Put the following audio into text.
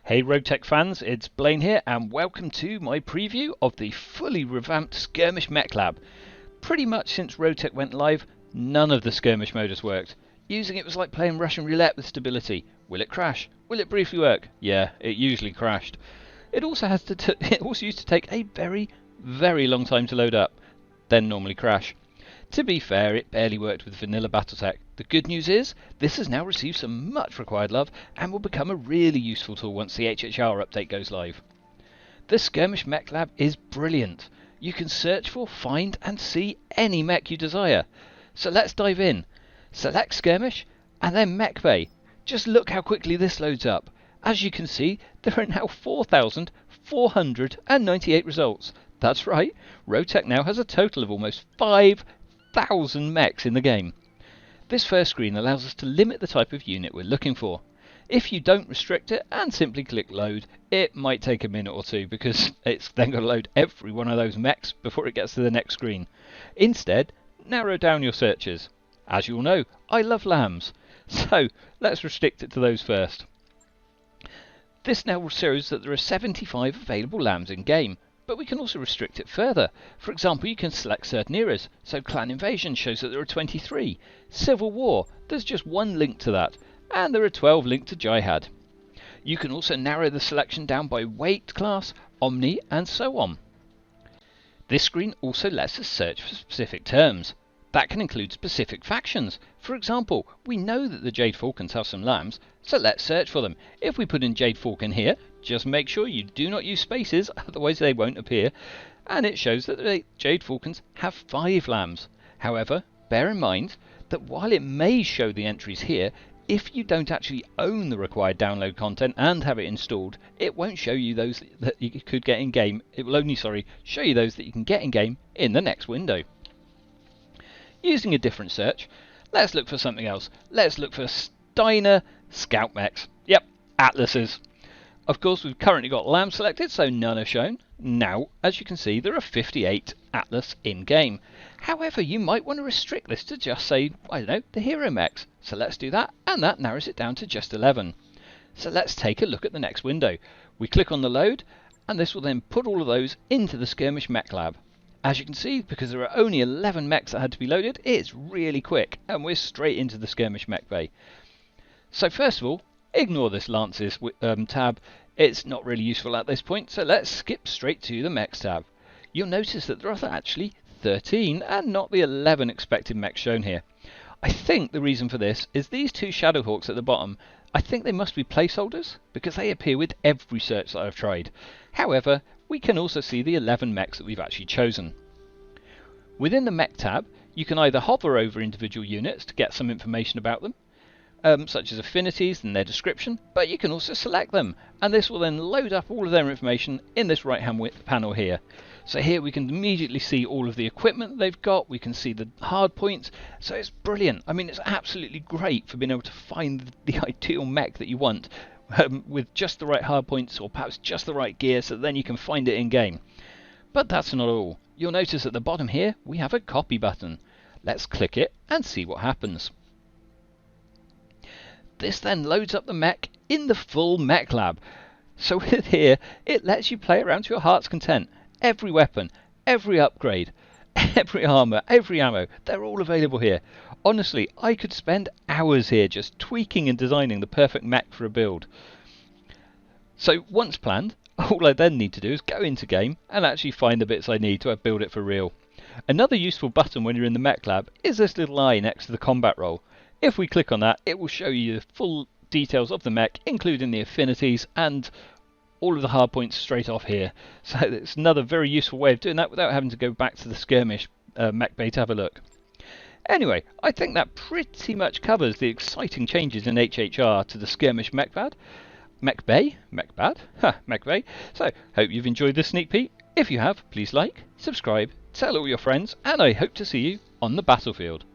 Hey RogueTech fans, it's Blaine here and welcome to my preview of the fully revamped Skirmish Mechbay. Pretty much since RogueTech went live, none of the skirmish mode has worked. Using it was like playing Russian roulette with stability. Will it crash? Will it briefly work? Yeah, it usually crashed. It also used to take a very long time to load up, then normally crash. To be fair, it barely worked with vanilla BattleTech. The good news is, this has now received some much required love and will become a really useful tool once the HHR update goes live. The Skirmish Mechbay is brilliant. You can search for, find and see any mech you desire. So let's dive in. Select Skirmish and then Mechbay. Just look how quickly this loads up. As you can see, there are now 4,498 results. That's right, RogueTech now has a total of almost 5,000 mechs in the game. This first screen allows us to limit the type of unit we're looking for. If you don't restrict it and simply click load, it might take a minute or two because it's then got to load every one of those mechs before it gets to the next screen. Instead, narrow down your searches. As you all know, I love lambs, so let's restrict it to those first. This now shows that there are 75 available lambs in game. But we can also restrict it further. For example, you can select certain eras. So Clan Invasion shows that there are 23. Civil War, there's just one link to that. And there are 12 linked to Jihad. You can also narrow the selection down by weight class, Omni, and so on. This screen also lets us search for specific terms. That can include specific factions. For example, we know that the Jade Falcons have some lambs, so let's search for them. If we put in Jade Falcon here, just make sure you do not use spaces, otherwise they won't appear. And it shows that the Jade Falcons have 5 lambs. However, bear in mind that while it may show the entries here, if you don't actually own the required download content and have it installed, it won't show you those that you could get in game. It will only, show you those that you can get in game in the next window. Using a different search, let's look for something else. Let's look for Steiner Scout Mechs. Yep, Atlases. Of course, we've currently got Lamb selected, so none are shown. Now, as you can see, there are 58 Atlas in-game. However, you might want to restrict this to just say, I don't know, the Hero Mechs. So let's do that, and that narrows it down to just 11. So let's take a look at the next window. We click on the load, and this will then put all of those into the Skirmish Mechbay. As you can see, because there are only 11 mechs that had to be loaded, it's really quick, and we're straight into the Skirmish Mechbay. So first of all, ignore this Lances tab. It's not really useful at this point, so let's skip straight to the Mechs tab. You'll notice that there are actually 13 and not the 11 expected mechs shown here. I think the reason for this is these 2 Shadowhawks at the bottom. I think they must be placeholders because they appear with every search that I've tried. However, we can also see the 11 mechs that we've actually chosen. Within the Mech tab, you can either hover over individual units to get some information about them, such as affinities and their description, but you can also select them, and this will then load up all of their information in this right hand panel here. So here we can immediately see all of the equipment they've got, we can see the hard points, so it's brilliant. I mean, it's absolutely great for being able to find the ideal mech that you want with just the right hard points or perhaps just the right gear, so then you can find it in game. But that's not all. You'll notice at the bottom here we have a copy button. Let's click it and see what happens. This then loads up the mech in the full Mechbay. So with here, it lets you play around to your heart's content. Every weapon, every upgrade, every armor, every ammo, they're all available here. Honestly, I could spend hours here just tweaking and designing the perfect mech for a build. So once planned, all I then need to do is go into game and actually find the bits I need to build it for real. Another useful button when you're in the Mechbay is this little eye next to the combat roll. If we click on that, it will show you the full details of the mech, including the affinities and all of the hard points straight off here. So it's another very useful way of doing that without having to go back to the Skirmish Mechbay to have a look. Anyway, I think that pretty much covers the exciting changes in HHR to the Skirmish Mechbay. Mechbay. So, hope you've enjoyed this sneak peek. If you have, please like, subscribe, tell all your friends, and I hope to see you on the battlefield.